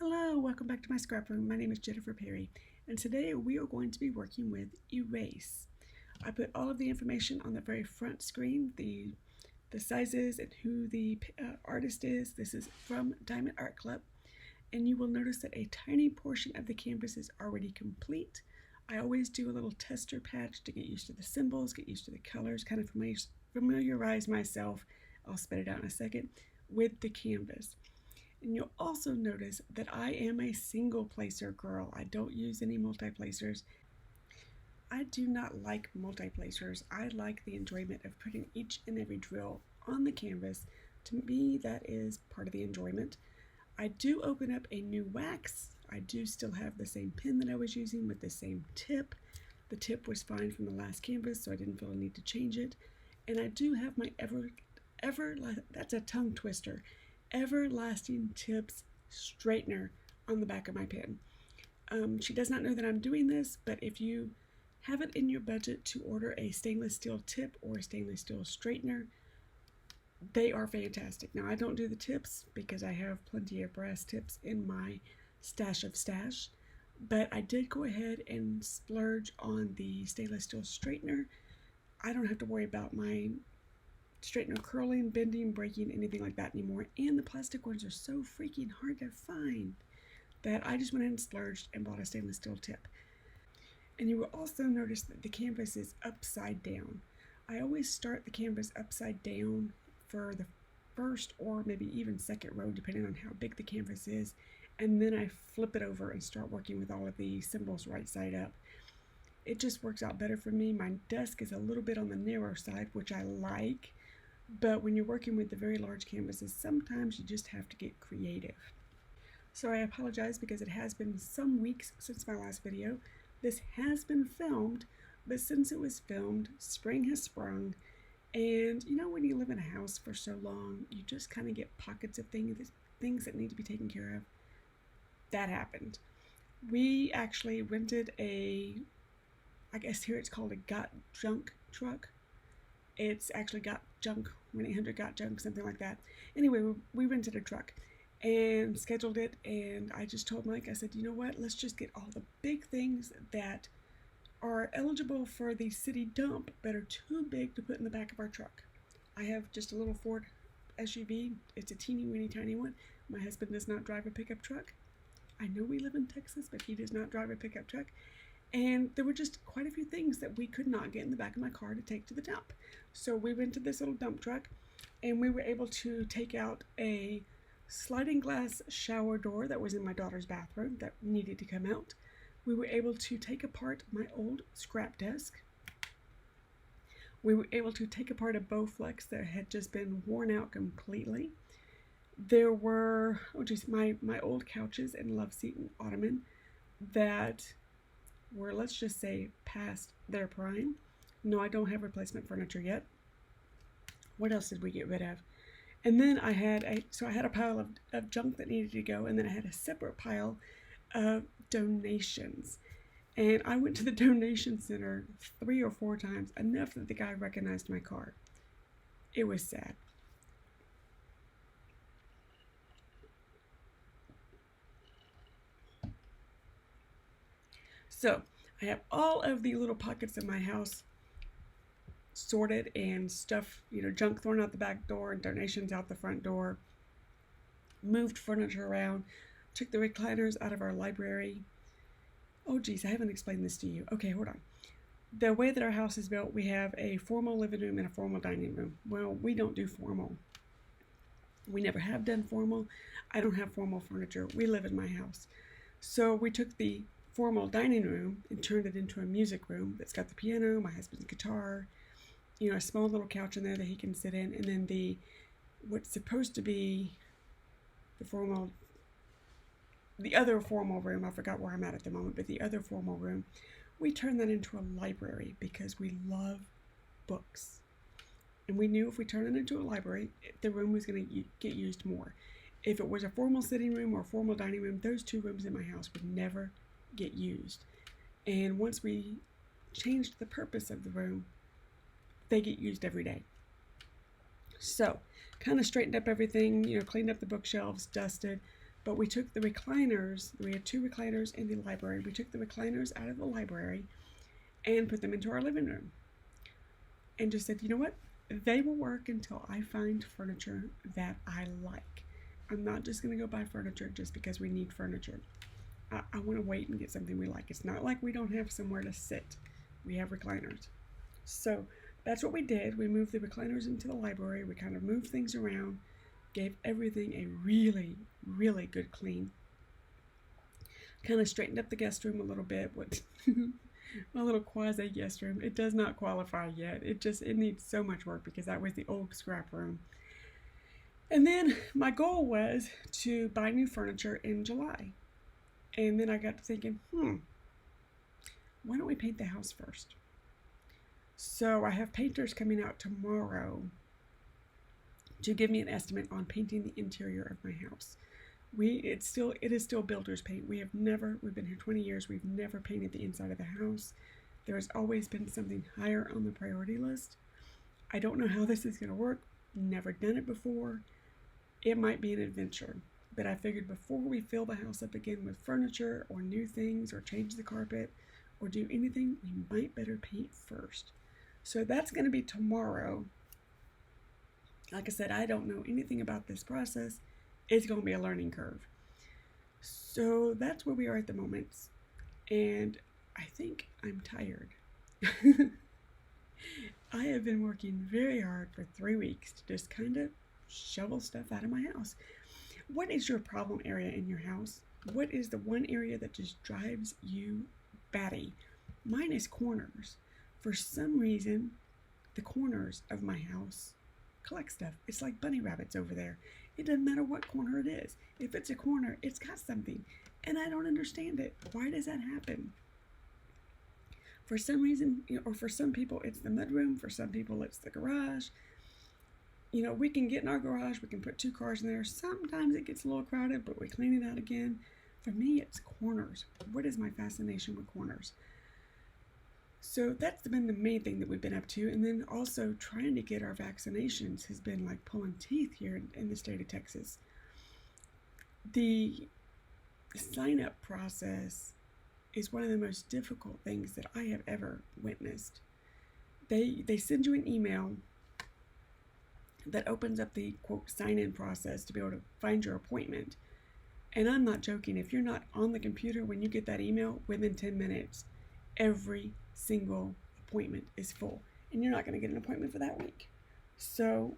Hello, welcome back to my scrap room. My name is Jennifer Perry, and today we are going to be working with Erase. I put all of the information on the very front screen, the sizes and who the artist is. This is from Diamond Art Club, and you will notice that a tiny portion of the canvas is already complete. I always do a little tester patch to get used to the symbols, get used to the colors, kind of familiarize myself, I'll spit it out in a second, with the canvas. And you'll also notice that I am a single placer girl. I don't use any multi-placers. I do not like multi-placers. I like the enjoyment of putting each and every drill on the canvas. To me, that is part of the enjoyment. I do open up a new wax. I do still have the same pin that I was using with the same tip. The tip was fine from the last canvas, so I didn't feel a need to change it. And I do have my that's a tongue twister, Everlasting Tips straightener on the back of my pen. She does not know that I'm doing this, but if you have it in your budget to order a stainless steel tip or a stainless steel straightener, they are fantastic. Now, I don't do the tips because I have plenty of brass tips in my stash of stash, but I did go ahead and splurge on the stainless steel straightener. I don't have to worry about my straightener curling, bending, breaking, anything like that anymore. And the plastic ones are so freaking hard to find that I just went ahead and splurged and bought a stainless steel tip. And you will also notice that the canvas is upside down. I always start the canvas upside down for the first or maybe even second row, depending on how big the canvas is. And then I flip it over and start working with all of the symbols right side up. It just works out better for me. My desk is a little bit on the narrow side, which I like. But when you're working with the very large canvases, sometimes you just have to get creative. So I apologize because it has been some weeks since my last video. This has been filmed, but since it was filmed, spring has sprung. And you know, when you live in a house for so long, you just kind of get pockets of things that need to be taken care of. That happened. We actually rented I guess here it's called a Got Junk truck. It's actually Got Junk, 1-800-GOT-JUNK, something like that. Anyway, we rented a truck and scheduled it, and I just told Mike, I said, you know what, let's just get all the big things that are eligible for the city dump but are too big to put in the back of our truck. I have just a little Ford SUV. It's a teeny weeny tiny one. My husband does not drive a pickup truck. I know we live in Texas, but he does not drive a pickup truck. And there were just quite a few things that we could not get in the back of my car to take to the dump. So we rented this little dump truck, and we were able to take out a sliding glass shower door that was in my daughter's bathroom that needed to come out. We were able to take apart my old scrap desk. We were able to take apart a Bowflex that had just been worn out completely. There were, my old couches and love seat and ottoman that were, let's just say, past their prime. No, I don't have replacement furniture yet. What else did we get rid of? And then I had a pile of junk that needed to go, and then I had a separate pile of donations. And I went to the donation center 3 or 4 times, enough that the guy recognized my car. It was sad. So I have all of the little pockets of my house sorted and stuff, junk thrown out the back door and donations out the front door. Moved furniture around, took the recliners out of our library. Oh geez, I haven't explained this to you. Okay, hold on. The way that our house is built, we have a formal living room and a formal dining room. Well, we don't do formal. We never have done formal. I don't have formal furniture. We live in my house. So we took the formal dining room and turned it into a music room that's got the piano, my husband's guitar, a small little couch in there that he can sit in, and then what's supposed to be the other formal room, I forgot where I'm at the moment, but the other formal room, we turned that into a library because we love books. And we knew if we turned it into a library, the room was going to get used more. If it was a formal sitting room or a formal dining room, those 2 rooms in my house would never get used. And once we changed the purpose of the room, they get used every day. So kind of straightened up everything, cleaned up the bookshelves, dusted, But we took the recliners, we had 2 recliners in the library. We took the recliners out of the library and put them into our living room. And just said, you know what? They will work until I find furniture that I like. I'm not just going to go buy furniture just because we need furniture. I want to wait and get something we like. It's not like we don't have somewhere to sit. We have recliners. So that's what we did. We moved the recliners into the library. We kind of moved things around, gave everything a really, really good clean. Kind of straightened up the guest room a little bit. My little quasi guest room. It does not qualify yet. It needs so much work because that was the old scrap room. And then my goal was to buy new furniture in July. And then I got to thinking, why don't we paint the house first? So I have painters coming out tomorrow to give me an estimate on painting the interior of my house. It is still builder's paint. We've been here 20 years, we've never painted the inside of the house. There has always been something higher on the priority list. I don't know how this is going to work. Never done it before. It might be an adventure, but I figured before we fill the house up again with furniture or new things or change the carpet or do anything, we might better paint first. So that's going to be tomorrow. Like I said, I don't know anything about this process. It's going to be a learning curve. So that's where we are at the moment. And I think I'm tired. I have been working very hard for 3 weeks to just kind of shovel stuff out of my house. What is your problem area in your house? What is the one area that just drives you batty? Mine is corners. For some reason, the corners of my house collect stuff. It's like bunny rabbits over there. It doesn't matter what corner it is. If it's a corner, it's got something. And I don't understand it. Why does that happen? For some reason, or for some people, it's the mudroom. For some people, it's the garage. We can get in our garage. We can put 2 cars in there. Sometimes it gets a little crowded, but we clean it out again. For me, it's corners. What is my fascination with corners? So that's been the main thing that we've been up to. And then also trying to get our vaccinations has been like pulling teeth here in the state of Texas. The sign-up process is one of the most difficult things that I have ever witnessed. They send you an email that opens up the, quote, sign-in process to be able to find your appointment. And I'm not joking. If you're not on the computer when you get that email, within 10 minutes, every single appointment is full. And you're not going to get an appointment for that week. So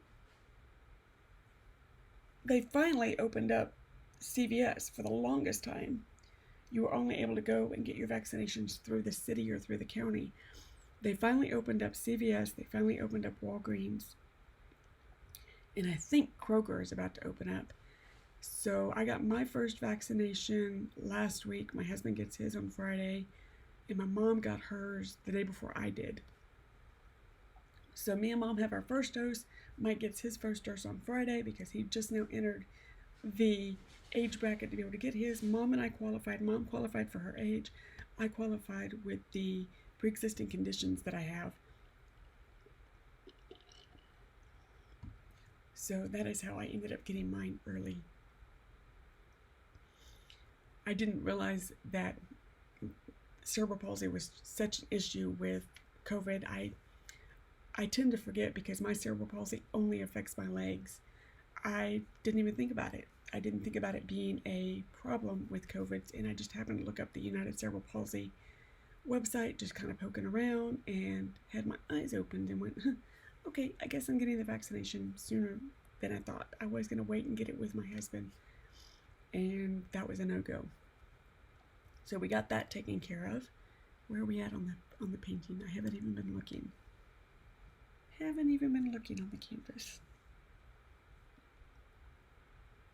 they finally opened up CVS. For the longest time, you were only able to go and get your vaccinations through the city or through the county. They finally opened up CVS. They finally opened up Walgreens. And I think Kroger is about to open up. So I got my first vaccination last week. My husband gets his on Friday. And my mom got hers the day before I did. So me and Mom have our first dose. Mike gets his first dose on Friday because he just now entered the age bracket to be able to get his. Mom and I qualified. Mom qualified for her age. I qualified with the pre-existing conditions that I have. So that is how I ended up getting mine early. I didn't realize that cerebral palsy was such an issue with COVID. I tend to forget because my cerebral palsy only affects my legs. I didn't even think about it. I didn't think about it being a problem with COVID, and I just happened to look up the United Cerebral Palsy website, just kind of poking around, and had my eyes opened and went, okay, I guess I'm getting the vaccination sooner than I thought. I was going to wait and get it with my husband, and that was a no-go. So we got that taken care of. Where are we at on the painting? I haven't even been looking. Haven't even been looking on the canvas.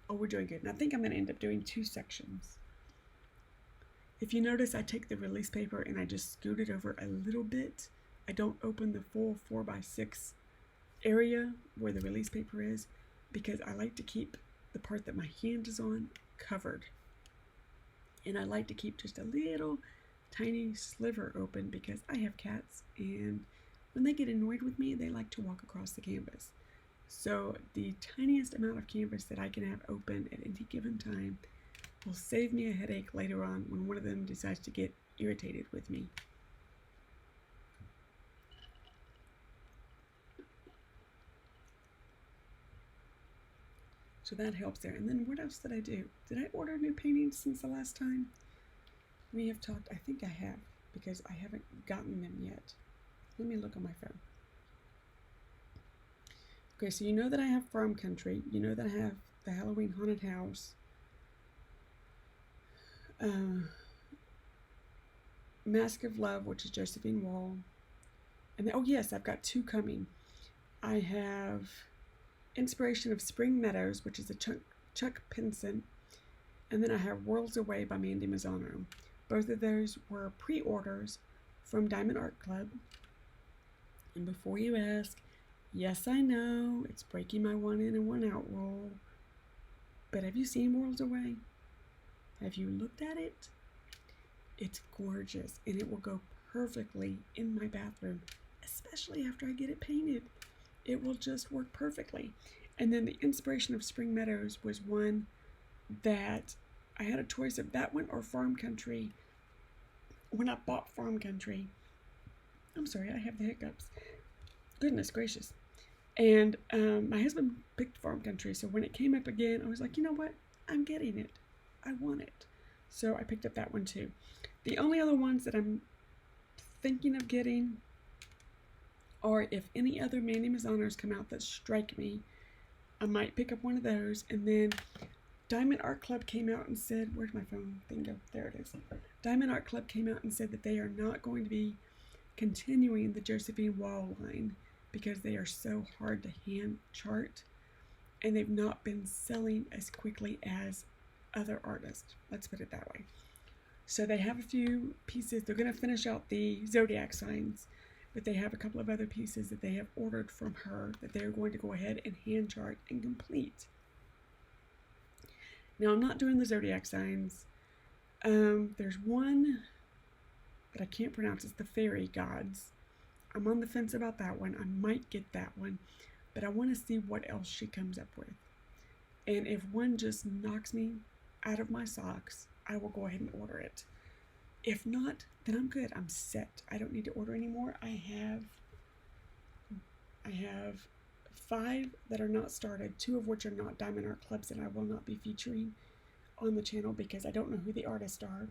Oh, we're doing good. And I think I'm going to end up doing 2 sections. If you notice, I take the release paper and I just scoot it over a little bit. I don't open the full 4x6 area where the release paper is because I like to keep the part that my hand is on covered. And I like to keep just a little tiny sliver open because I have cats, and when they get annoyed with me, they like to walk across the canvas. So the tiniest amount of canvas that I can have open at any given time, will save me a headache later on when one of them decides to get irritated with me. So that helps there. And then what else did I do? Did I order new paintings since the last time we have talked? I think I have, because I haven't gotten them yet. Let me look on my phone. Okay, so you know that I have Farm Country. You know that I have the Halloween Haunted House. Mask of Love, which is Josephine Wall. And then, oh yes, I've got 2 coming. I have Inspiration of Spring Meadows, which is a Chuck Pinson. And then I have Worlds Away by Mandy Mazzano. Both of those were pre-orders from Diamond Art Club. And before you ask, yes, I know, it's breaking my 1 in and 1 out rule. But have you seen Worlds Away? Have you looked at it? It's gorgeous, and it will go perfectly in my bathroom, especially after I get it painted. It will just work perfectly. And then the Inspiration of Spring Meadows was one that I had a choice of that one or Farm Country. When I bought Farm Country, I'm sorry, I have the hiccups. Goodness gracious. And my husband picked Farm Country, so when it came up again, I was like, you know what? I'm getting it. I want it. So I picked up that one too. The only other ones that I'm thinking of getting are if any other Mandy Mazzanos come out that strike me, I might pick up one of those. And then Diamond Art Club came out and said, where's my phone thing go? There it is. Diamond Art Club came out and said that they are not going to be continuing the Josephine Wall line because they are so hard to hand chart, and they've not been selling as quickly as other artists. Let's put it that way. So they have a few pieces. They're going to finish out the zodiac signs, but they have a couple of other pieces that they have ordered from her that they're going to go ahead and hand chart and complete. Now, I'm not doing the zodiac signs. There's one that I can't pronounce. It's the fairy gods. I'm on the fence about that one. I might get that one, but I want to see what else she comes up with. And if one just knocks me out of my socks, I will go ahead and order it. If not, then I'm good. I'm set. I don't need to order anymore. I have 5 that are not started, 2 of which are not Diamond Art Clubs that I will not be featuring on the channel because I don't know who the artists are.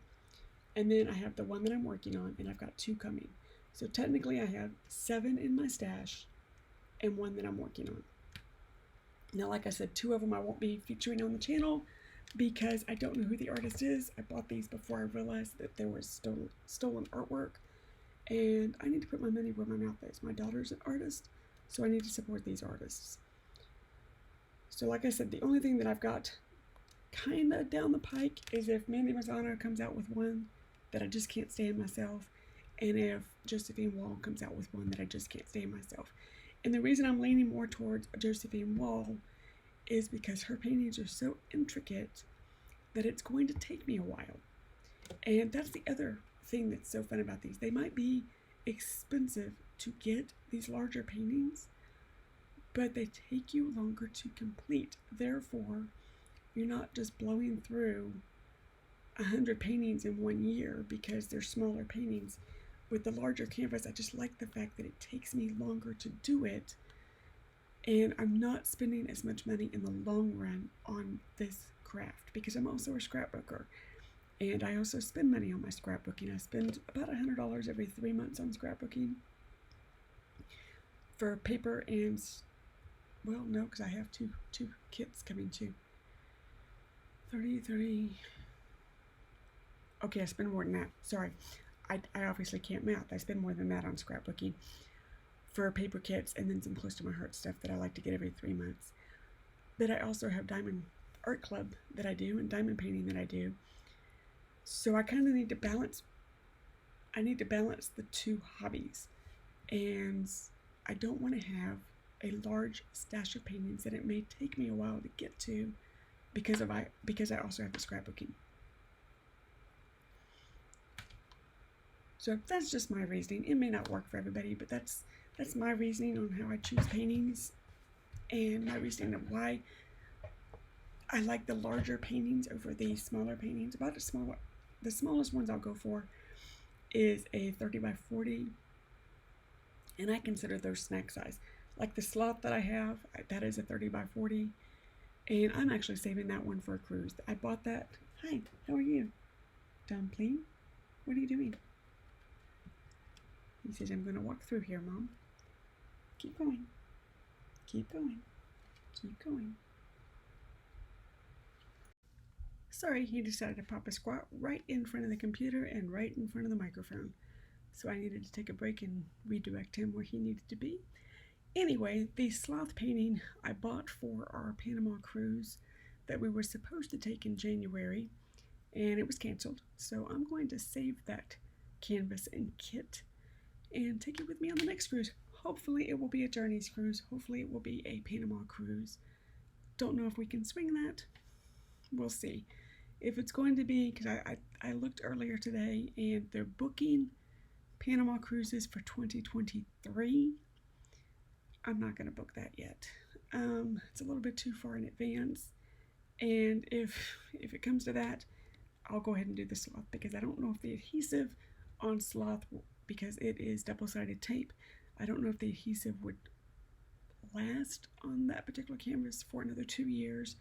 And then I have the one that I'm working on, and I've got 2 coming. So technically I have 7 in my stash and 1 that I'm working on. Now, like I said, 2 of them I won't be featuring on the channel because I don't know who the artist is. I bought these before I realized that there was stolen artwork, and I need to put my money where my mouth is. My daughter's an artist, so I need to support these artists. So like I said, the only thing that I've got kind of down the pike is if Mandy Mazzano comes out with one that I just can't stand myself, and if Josephine Wall comes out with one that I just can't stand myself. And the reason I'm leaning more towards Josephine Wall is because her paintings are so intricate that it's going to take me a while. And that's the other thing that's so fun about these. They might be expensive to get, these larger paintings, but they take you longer to complete. Therefore, you're not just blowing through 100 paintings in 1 year because they're smaller paintings. With the larger canvas, I just like the fact that it takes me longer to do it, and I'm not spending as much money in the long run on this craft because I'm also a scrapbooker, and I also spend money on my scrapbooking. I spend about $100 every 3 months on scrapbooking for paper and, well, no, because I have two kits coming too. 30. Okay, I spend more than that. Sorry. I obviously can't math. I spend more than that on scrapbooking for paper kits and then some close to my heart stuff that I like to get every 3 months. But I also have Diamond Art Club that I do and diamond painting that I do. So I kind of need to balance. I need to balance the 2 hobbies. And I don't want to have a large stash of paintings that it may take me a while to get to because I also have the scrapbooking. So that's just my reasoning. It may not work for everybody, but that's my reasoning on how I choose paintings and my reasoning of why I like the larger paintings over the smaller paintings. The smallest ones I'll go for is a 30 by 40, and I consider those snack size. Like the sloth that I have, that is a 30 by 40, and I'm actually saving that one for a cruise. I bought that. Hi, how are you? Dumpling, what are you doing? He says, I'm going to walk through here, Mom. Keep going. Keep going. Keep going. Sorry, he decided to pop a squat right in front of the computer and right in front of the microphone. So I needed to take a break and redirect him where he needed to be. Anyway, the sloth painting I bought for our Panama cruise that we were supposed to take in January, and it was canceled. So I'm going to save that canvas and kit and take it with me on the next cruise. Hopefully it will be a Journeys cruise. Hopefully it will be a Panama cruise. Don't know if we can swing that. We'll see. If it's going to be, because I looked earlier today and they're booking Panama cruises for 2023. I'm not going to book that yet. It's a little bit too far in advance. And if it comes to that, I'll go ahead and do the sloth, because I don't know if the adhesive on sloth, because it is double-sided tape, I don't know if the adhesive would last on that particular canvas for another 2 years.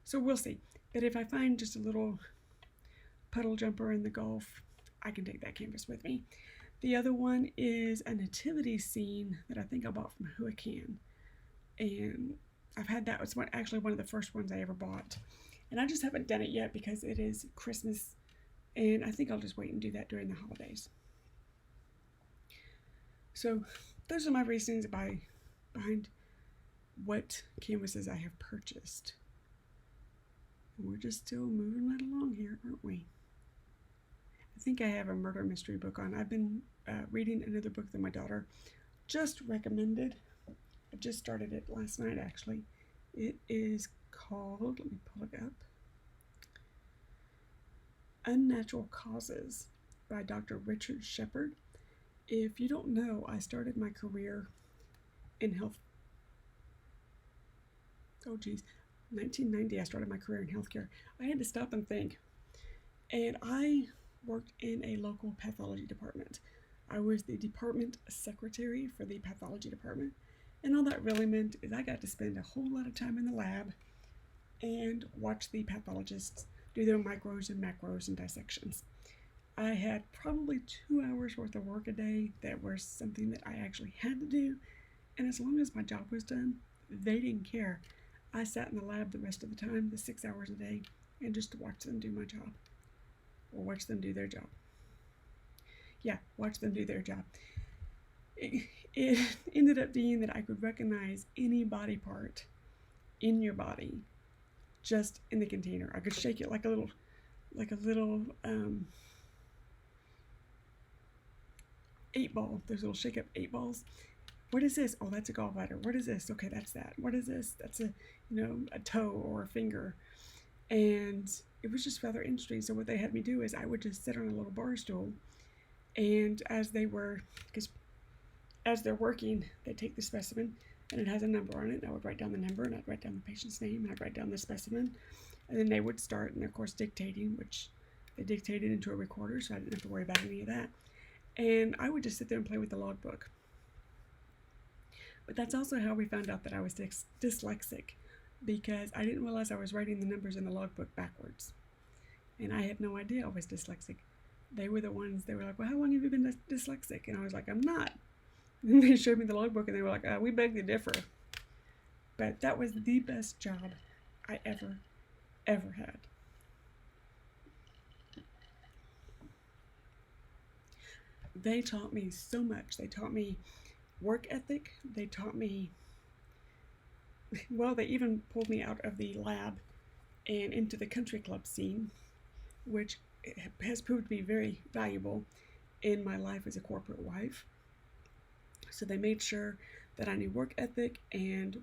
So we'll see. But if I find just a little puddle jumper in the Gulf, I can take that canvas with me. The other one is a Nativity Scene that I think I bought from Hurricane. And I've had that. It's actually one of the first ones I ever bought. And I just haven't done it yet because it is Christmas. And I think I'll just wait and do that during the holidays. So those are my reasons behind what canvases I have purchased. And we're just still moving right along here, aren't we? I think I have a murder mystery book on. I've been reading another book that my daughter just recommended. I just started it last night, actually. It is called, let me pull it up, Unnatural Causes by Dr. Richard Shepard. If you don't know, I started my career in health. 1990, I started my career in healthcare. I had to stop and think. And I worked in a local pathology department. I was the department secretary for the pathology department. And all that really meant is I got to spend a whole lot of time in the lab and watch the pathologists do their micros and macros and dissections. I had probably 2 hours worth of work a day that was something that I actually had to do. And as long as my job was done, they didn't care. I sat in the lab the rest of the time, the 6 hours a day, and just watched them do my job. Or watch them do their job. Yeah, watch them do their job. It ended up being that I could recognize any body part in your body just in the container. I could shake it like a little 8-ball. Those little shake up 8 balls. What is this? Oh, that's a gallbladder. What is this? Okay, that's that. What is this? That's a toe or a finger. And it was just rather interesting. So what they had me do is I would just sit on a little bar stool, and as they're working, they take the specimen and it has a number on it. And I would write down the number, and I'd write down the patient's name, and I'd write down the specimen, and then they would start, and of course dictating, which they dictated into a recorder, so I didn't have to worry about any of that. And I would just sit there and play with the logbook. But that's also how we found out that I was dyslexic, because I didn't realize I was writing the numbers in the logbook backwards. And I had no idea I was dyslexic. They were the ones, they were like, well, how long have you been dyslexic? And I was like, I'm not. And they showed me the logbook, and they were like, we beg to differ. But that was the best job I ever had. They taught me so much. They taught me work ethic. They taught me, well, they even pulled me out of the lab and into the country club scene, which has proved to be very valuable in my life as a corporate wife. So they made sure that I knew work ethic and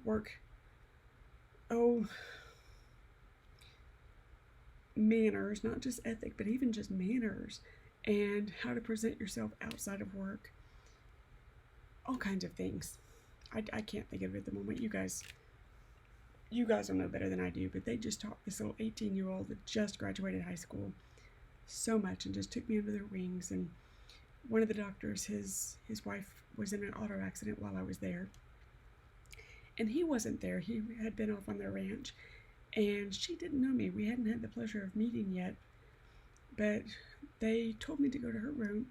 manners, not just ethic, but even just manners, and how to present yourself outside of work. All kinds of things. I can't think of it at the moment. You guys you guys will know better than I do, but they just taught this little 18-year-old that just graduated high school so much and just took me under their wings. And one of the doctors, his wife was in an auto accident while I was there, and he wasn't there. He had been off on their ranch, and she didn't know me. We hadn't had the pleasure of meeting yet, but they told me to go to her room.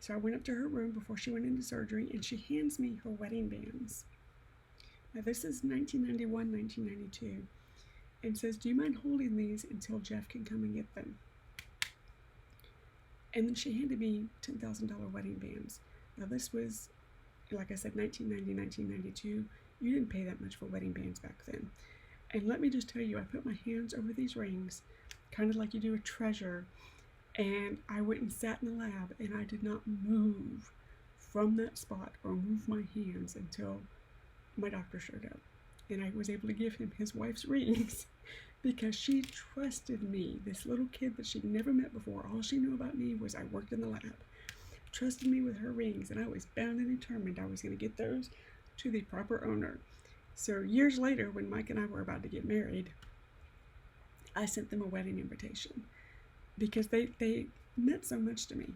So I went up to her room before she went into surgery, and she hands me her wedding bands. Now this is 1991, 1992, and says, "Do you mind holding these until Jeff can come and get them?" And then she handed me $10,000 wedding bands. Now this was, like I said, 1990, 1992. You didn't pay that much for wedding bands back then. And let me just tell you, I put my hands over these rings, kind of like you do a treasure, and I went and sat in the lab, and I did not move from that spot or move my hands until my doctor showed up. And I was able to give him his wife's rings because she trusted me. This little kid that she'd never met before, all she knew about me was I worked in the lab, trusted me with her rings, and I was bound and determined I was going to get those to the proper owner. So years later, when Mike and I were about to get married, I sent them a wedding invitation because they meant so much to me.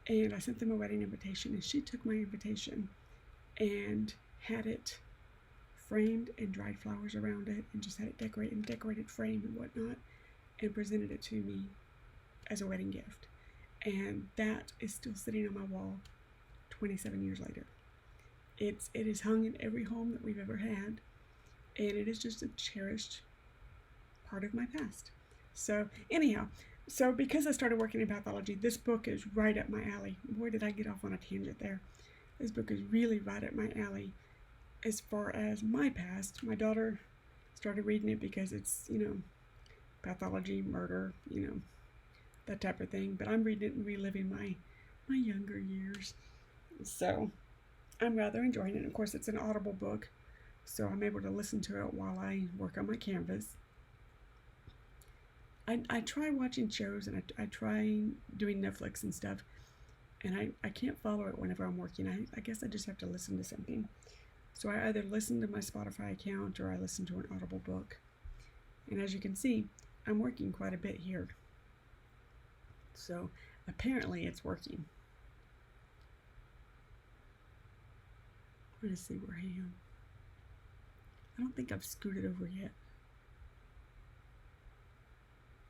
And I sent them a wedding invitation, and she took my invitation and had it framed and dried flowers around it, and just had it decorated frame and whatnot, and presented it to me as a wedding gift. And that is still sitting on my wall 27 years later. It is hung in every home that we've ever had, and it is just a cherished part of my past. So anyhow, because I started working in pathology, this book is right up my alley. Boy, did I get off on a tangent there. This book is really right up my alley as far as my past. My daughter started reading it because it's, pathology, murder, that type of thing. But I'm reading it and reliving my younger years. So I'm rather enjoying it. Of course, it's an audible book, so I'm able to listen to it while I work on my canvas. I try watching shows, and I try doing Netflix and stuff, and I can't follow it whenever I'm working. I guess I just have to listen to something. So I either listen to my Spotify account or I listen to an audible book. And as you can see, I'm working quite a bit here. So apparently it's working. I'm going to see where I am. I don't think I've scooted over yet.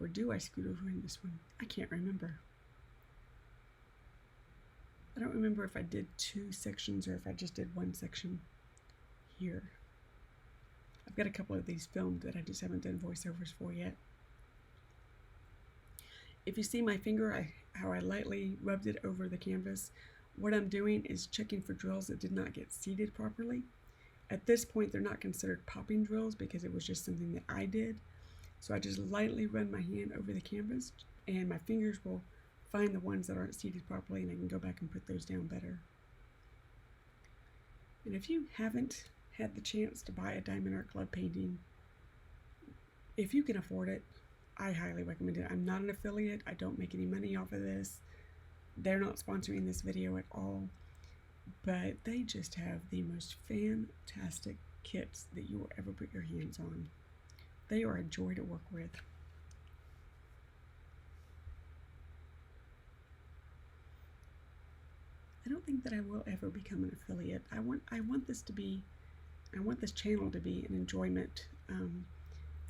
Or do I scoot over in this one? I can't remember. I don't remember if I did 2 sections or if I just did 1 section here. I've got a couple of these filmed that I just haven't done voiceovers for yet. If you see my finger, how I lightly rubbed it over the canvas, what I'm doing is checking for drills that did not get seated properly. At this point, they're not considered popping drills because it was just something that I did. So I just lightly run my hand over the canvas, and my fingers will find the ones that aren't seated properly, and I can go back and put those down better. And if you haven't had the chance to buy a Diamond Art Club painting, if you can afford it, I highly recommend it. I'm not an affiliate. I don't make any money off of this. They're not sponsoring this video at all, but they just have the most fantastic kits that you will ever put your hands on. They are a joy to work with. I don't think that I will ever become an affiliate. I want this channel to be an enjoyment.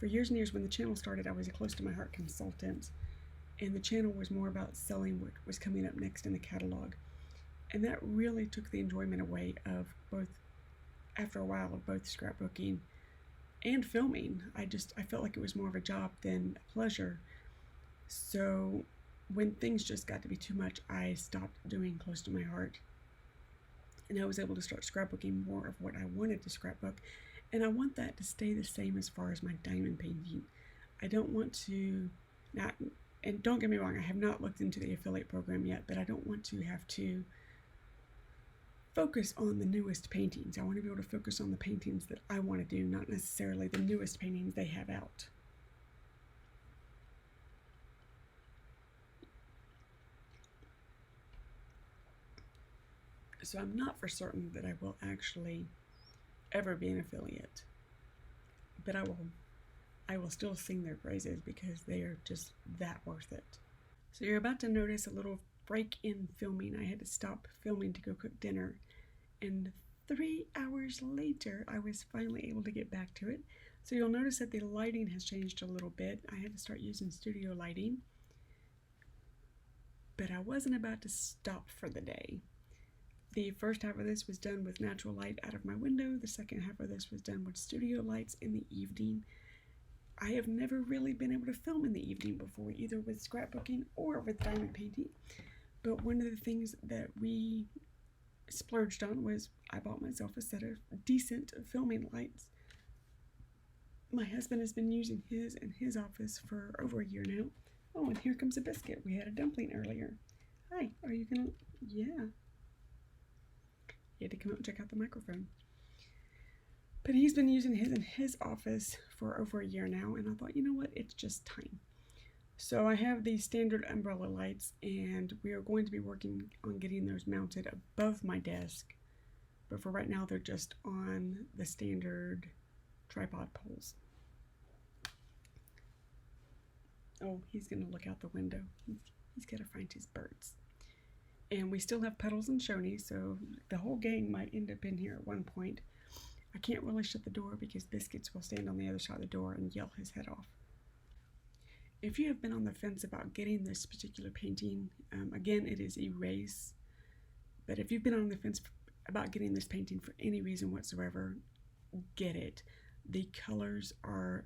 For years and years, when the channel started, I was a close to my heart consultant, and the channel was more about selling what was coming up next in the catalog. And that really took the enjoyment away of after a while, of both scrapbooking and filming. I felt like it was more of a job than a pleasure. So when things just got to be too much, I stopped doing close to my heart. And I was able to start scrapbooking more of what I wanted to scrapbook. And I want that to stay the same as far as my diamond painting. I don't want to, and don't get me wrong, I have not looked into the affiliate program yet, but I don't want to have to focus on the newest paintings. I want to be able to focus on the paintings that I want to do, not necessarily the newest paintings they have out. So I'm not for certain that I will actually ever be an affiliate. but I will still sing their praises because they are just that worth it. So you're about to notice a little break in filming. I had to stop filming to go cook dinner, and 3 hours later I was finally able to get back to it. So you'll notice that the lighting has changed a little bit. I had to start using studio lighting, but I wasn't about to stop for the day. The first half of this was done with natural light out of my window. The second half of this was done with studio lights in the evening. I have never really been able to film in the evening before, either with scrapbooking or with diamond painting. But one of the things that we splurged on was I bought myself a set of decent filming lights. My husband has been using his in his office for over a year now. Oh, and here comes a biscuit. We had a dumpling earlier. Hi, are you gonna? Yeah. He had to come out and check out the microphone. But he's been using his in his office for over a year now, and I thought, you know what, it's just time. So I have these standard umbrella lights, and we are going to be working on getting those mounted above my desk. But for right now, they're just on the standard tripod poles. Oh, he's going to look out the window. He's got to find his birds. And we still have Puddles and Shoney, so the whole gang might end up in here at one point. I can't really shut the door because Biscuits will stand on the other side of the door and yell his head off. If you have been on the fence about getting this particular painting, again, it is Erase. But if you've been on the fence about getting this painting for any reason whatsoever, get it. The colors are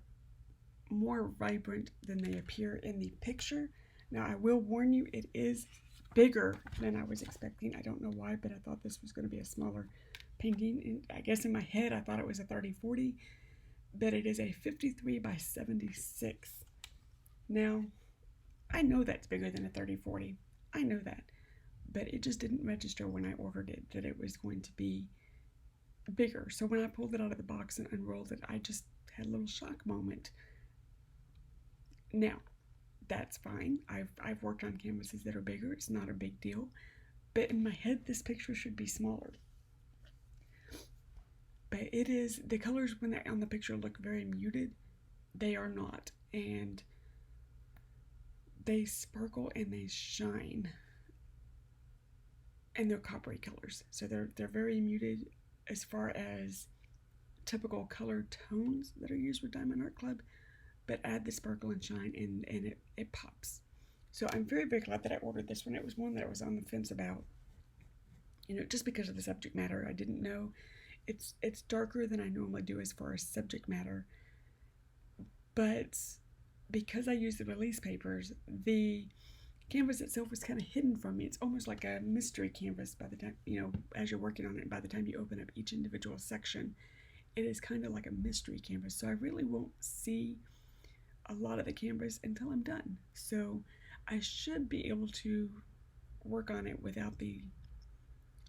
more vibrant than they appear in the picture. Now, I will warn you, it is bigger than I was expecting. I don't know why, but I thought this was going to be a smaller painting. And I guess in my head, I thought it was a 30-40, but it is a 53 by 76. Now, I know that's bigger than a 30-40. I know that, but it just didn't register when I ordered it that it was going to be bigger. So when I pulled it out of the box and unrolled it, I just had a little shock moment. Now, that's fine. I've worked on canvases that are bigger. It's not a big deal. But in my head, this picture should be smaller. But it is, the colors when they're on the picture look very muted. They are not. And they sparkle and they shine. And they're coppery colors. So they're very muted as far as typical color tones that are used with Diamond Art Club, but add the sparkle and shine and it pops. So I'm very, very glad that I ordered this one. It was one that I was on the fence about, you know, just because of the subject matter. I didn't know. It's darker than I normally do as far as subject matter, but because I use the release papers, the canvas itself was kind of hidden from me. It's almost like a mystery canvas by the time, you know, as you're working on it, by the time you open up each individual section, it is kind of like a mystery canvas. So I really won't see a lot of the canvas until I'm done. So I should be able to work on it without the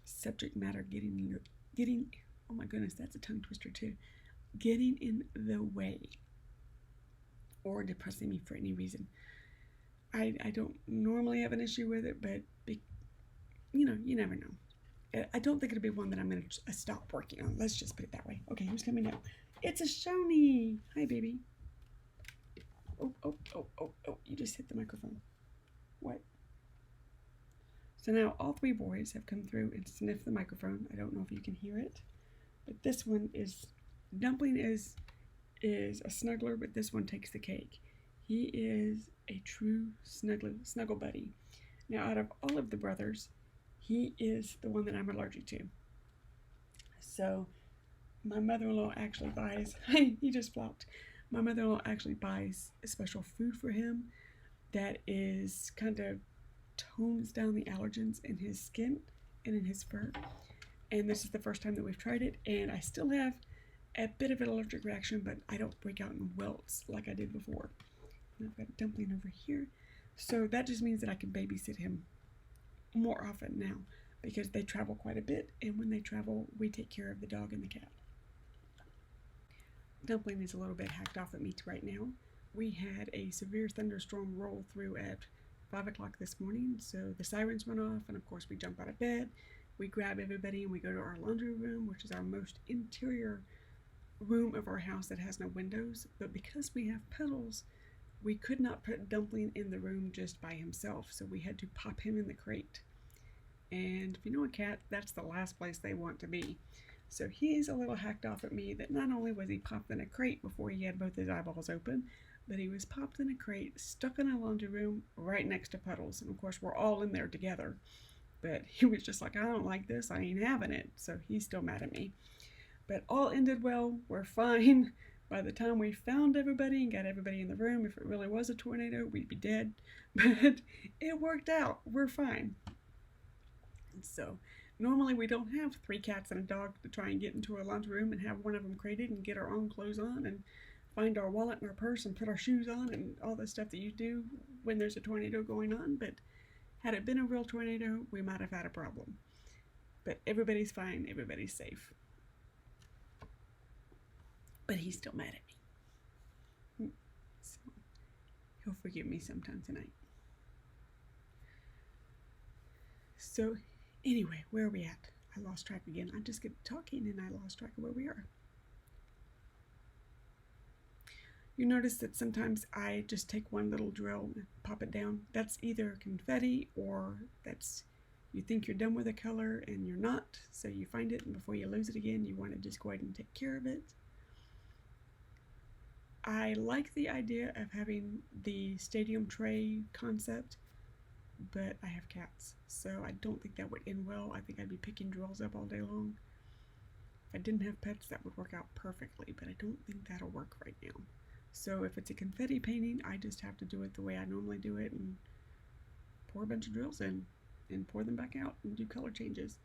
subject matter getting, oh my goodness, that's a tongue twister too, getting in the way or depressing me for any reason. I don't normally have an issue with it, but you know, you never know. I don't think it'll be one that I'm going to stop working on. Let's just put it that way. Okay, who's coming now? It's a Shoney. Hi, baby. Oh, you just hit the microphone. What? So now all three boys have come through and sniffed the microphone. I don't know if you can hear it, but this one is, Dumpling is a snuggler, but this one takes the cake. He is a true snuggle buddy. Now, out of all of the brothers, he is the one that I'm allergic to. So my mother-in-law actually buys, he just flopped. My mother-in-law actually buys a special food for him that is kind of tones down the allergens in his skin and in his fur. And this is the first time that we've tried it, and I still have a bit of an allergic reaction, but I don't break out in welts like I did before. And I've got Dumpling over here. So that just means that I can babysit him more often now because they travel quite a bit, and when they travel, we take care of the dog and the cat. Dumpling is a little bit hacked off at me right now. We had a severe thunderstorm roll through at 5 o'clock this morning, so the sirens went off, and of course we jump out of bed, we grab everybody, and we go to our laundry room, which is our most interior room of our house that has no windows, but because we have petals, we could not put Dumpling in the room just by himself, so we had to pop him in the crate. And if you know a cat, that's the last place they want to be. So he's a little hacked off at me that not only was he popped in a crate before he had both his eyeballs open, but he was popped in a crate, stuck in a laundry room right next to Puddles. And of course, we're all in there together. But he was just like, I don't like this, I ain't having it. So he's still mad at me. But all ended well, we're fine. By the time we found everybody and got everybody in the room, if it really was a tornado, we'd be dead. But it worked out, we're fine. So normally we don't have 3 cats and a dog to try and get into a laundry room and have one of them crated and get our own clothes on and find our wallet and our purse and put our shoes on and all the stuff that you do when there's a tornado going on. But had it been a real tornado, we might have had a problem. But everybody's fine, everybody's safe. But he's still mad at me. So he'll forgive me sometime tonight. So anyway, where are we at? I lost track again. I just get talking and I lost track of where we are. You notice that sometimes I just take one little drill and pop it down. That's either confetti or that's you think you're done with a color and you're not, so you find it and before you lose it again, you want to just go ahead and take care of it. I like the idea of having the stadium tray concept, but I have cats, so I don't think that would end well. I think I'd be picking drills up all day long. If I didn't have pets, that would work out perfectly, but I don't think that'll work right now. So if it's a confetti painting, I just have to do it the way I normally do it and pour a bunch of drills in and pour them back out and do color changes.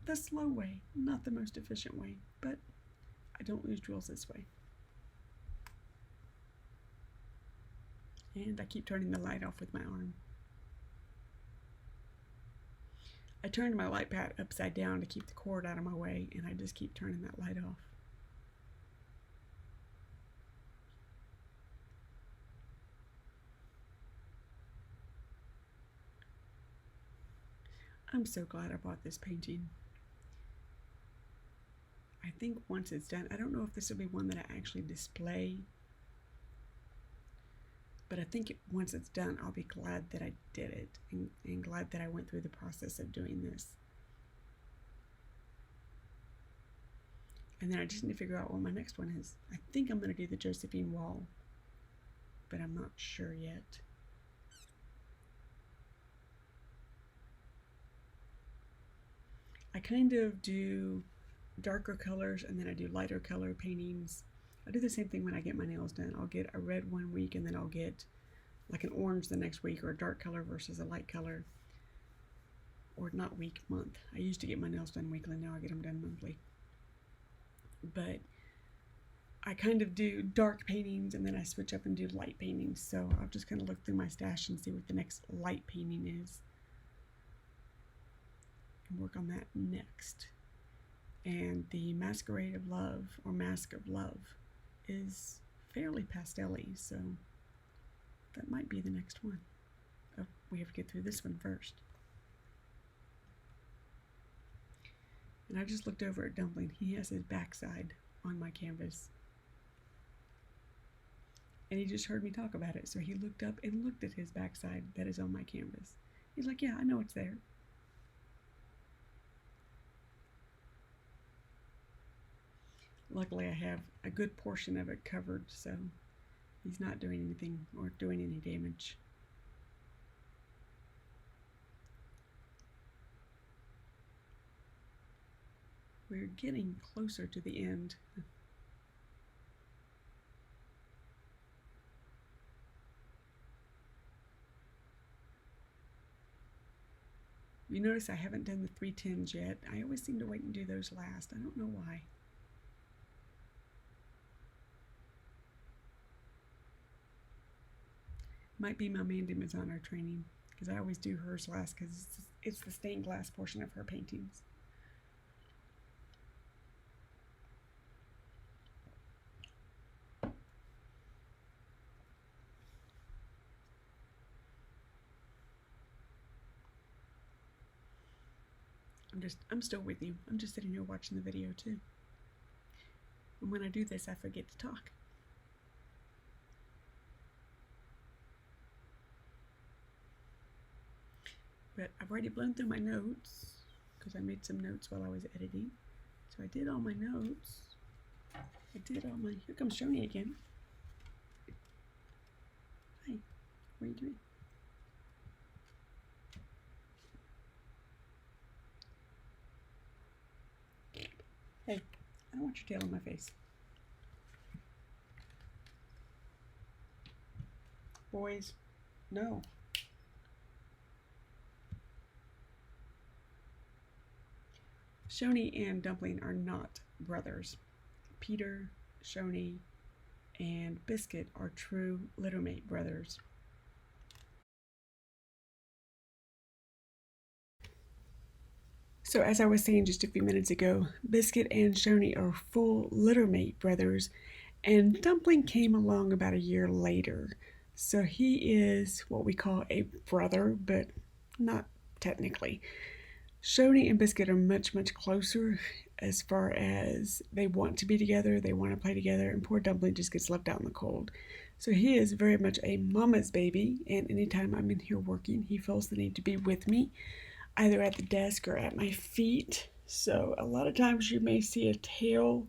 The slow way, not the most efficient way, but I don't lose drills this way. And I keep turning the light off with my arm. I turned my light pad upside down to keep the cord out of my way, and I just keep turning that light off. I'm so glad I bought this painting. I think once it's done, I don't know if this will be one that I actually display, but I think once it's done, I'll be glad that I did it and glad that I went through the process of doing this. And then I just need to figure out what my next one is. I think I'm going to do the Josephine wall, but I'm not sure yet. I kind of do darker colors and then I do lighter color paintings. I do the same thing when I get my nails done. I'll get a red one week and then I'll get like an orange the next week, or a dark color versus a light color. Or not week, month. I used to get my nails done weekly, now I get them done monthly. But I kind of do dark paintings and then I switch up and do light paintings. So I'll just kind of look through my stash and see what the next light painting is and work on that next. And the Masquerade of Love, or Mask of Love, is fairly pastel-y, so that might be the next one. Oh, we have to get through this one first. And I just looked over at Dumpling. He has his backside on my canvas. And he just heard me talk about it, so he looked up and looked at his backside that is on my canvas. He's like, yeah, I know it's there. Luckily, I have a good portion of it covered, so he's not doing anything or doing any damage. We're getting closer to the end. You notice I haven't done the 310s yet. I always seem to wait and do those last. I don't know why. Might be my Mandy Mazzano training, because I always do hers last because it's the stained glass portion of her paintings. I'm still with you. I'm just sitting here watching the video too. And when I do this, I forget to talk. But I've already blown through my notes because I made some notes while I was editing. So I did all my notes. Here comes Shoni again. Hi, what are you doing? Hey, I don't want your tail on my face. Boys, no. Shoni and Dumpling are not brothers. Peter, Shoni, and Biscuit are true littermate brothers. So as I was saying just a few minutes ago, Biscuit and Shoni are full littermate brothers, and Dumpling came along about a year later. So he is what we call a brother, but not technically. Shoni and Biscuit are much, much closer as far as they want to be together, they want to play together, and poor Dumpling just gets left out in the cold. So he is very much a mama's baby, and anytime I'm in here working, he feels the need to be with me, either at the desk or at my feet. So a lot of times you may see a tail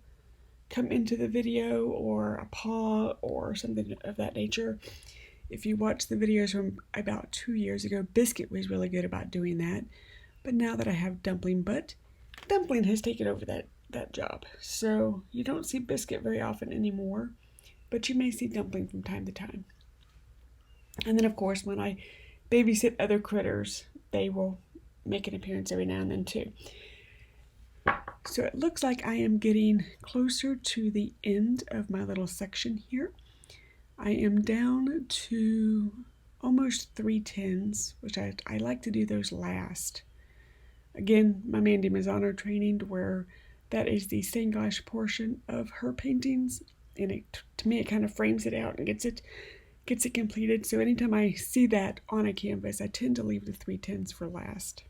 come into the video or a paw or something of that nature. If you watch the videos from about 2 years ago, Biscuit was really good about doing that. But now that I have Dumpling Butt, Dumpling has taken over that job. So you don't see Biscuit very often anymore, but you may see Dumpling from time to time. And then of course when I babysit other critters, they will make an appearance every now and then too. So it looks like I am getting closer to the end of my little section here. I am down to almost 3/10, which I like to do those last. Again, my Mandy Mazzano training, where that is the stained glass portion of her paintings, and to me it kind of frames it out and gets it completed. So anytime I see that on a canvas, I tend to leave the 3/10 for last.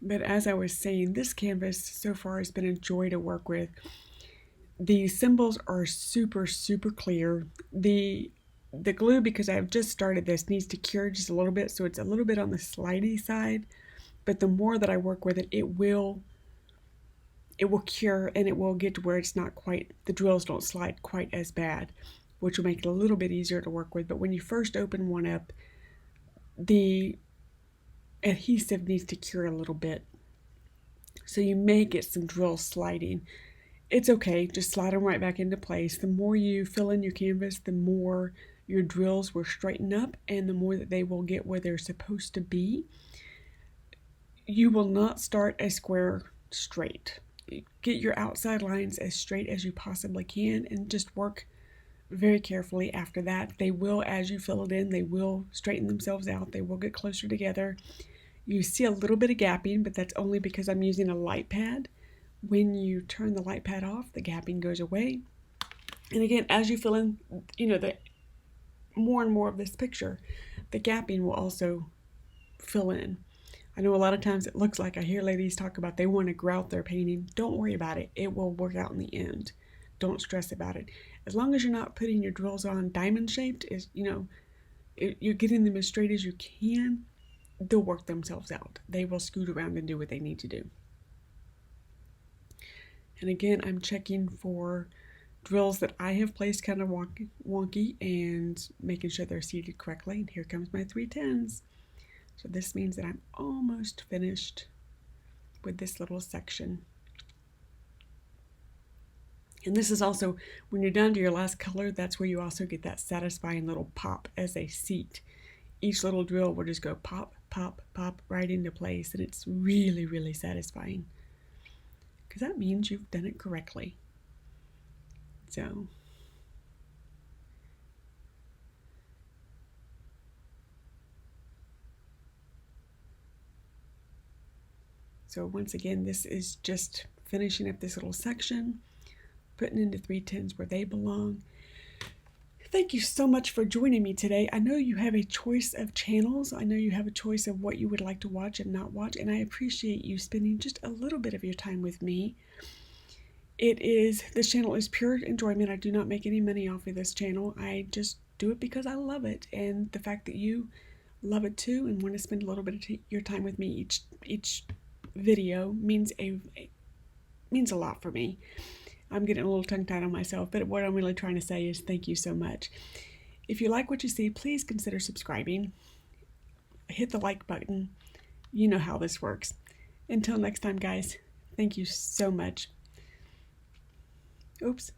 But as I was saying, this canvas so far has been a joy to work with. The symbols are super, super clear. The glue, because I've just started this, needs to cure just a little bit, so it's a little bit on the slidey side. But the more that I work with it, it will cure, and it will get to where it's not quite, the drills don't slide quite as bad, which will make it a little bit easier to work with. But when you first open one up, the adhesive needs to cure a little bit. So you may get some drills sliding. It's okay, just slide them right back into place. The more you fill in your canvas, the more your drills will straighten up and the more that they will get where they're supposed to be. You will not start a square straight. Get your outside lines as straight as you possibly can and just work very carefully after that. They will, as you fill it in, they will straighten themselves out. They will get closer together. You see a little bit of gapping, but that's only because I'm using a light pad. When you turn the light pad off, the gapping goes away. And again, as you fill in, the more and more of this picture, the gapping will also fill in. I know a lot of times it looks like I hear ladies talk about they want to grout their painting. Don't worry about it. It will work out in the end. Don't stress about it. As long as you're not putting your drills on diamond shaped, you're getting them as straight as you can, they'll work themselves out. They will scoot around and do what they need to do. And again, I'm checking for drills that I have placed kind of wonky and making sure they're seated correctly. And here comes my 3/10. So this means that I'm almost finished with this little section. And this is also, when you're down to your last color, that's where you also get that satisfying little pop as they seat. Each little drill will just go pop, pop, pop right into place, and it's really, really satisfying. Because that means you've done it correctly. So once again, this is just finishing up this little section, putting into 3/10 where they belong. Thank you so much for joining me today. I know you have a choice of channels. I know you have a choice of what you would like to watch and not watch, and I appreciate you spending just a little bit of your time with me. This channel is pure enjoyment. I do not make any money off of this channel. I just do it because I love it, and the fact that you love it too and want to spend a little bit of your time with me each video means a lot for me. I'm getting a little tongue-tied on myself, but what I'm really trying to say is thank you so much. If you like what you see, please consider subscribing. Hit the like button. You know how this works. Until next time, guys, thank you so much. Oops.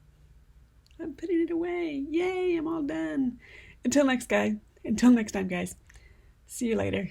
I'm putting it away. Yay, I'm all done. Until next time, guys. See you later.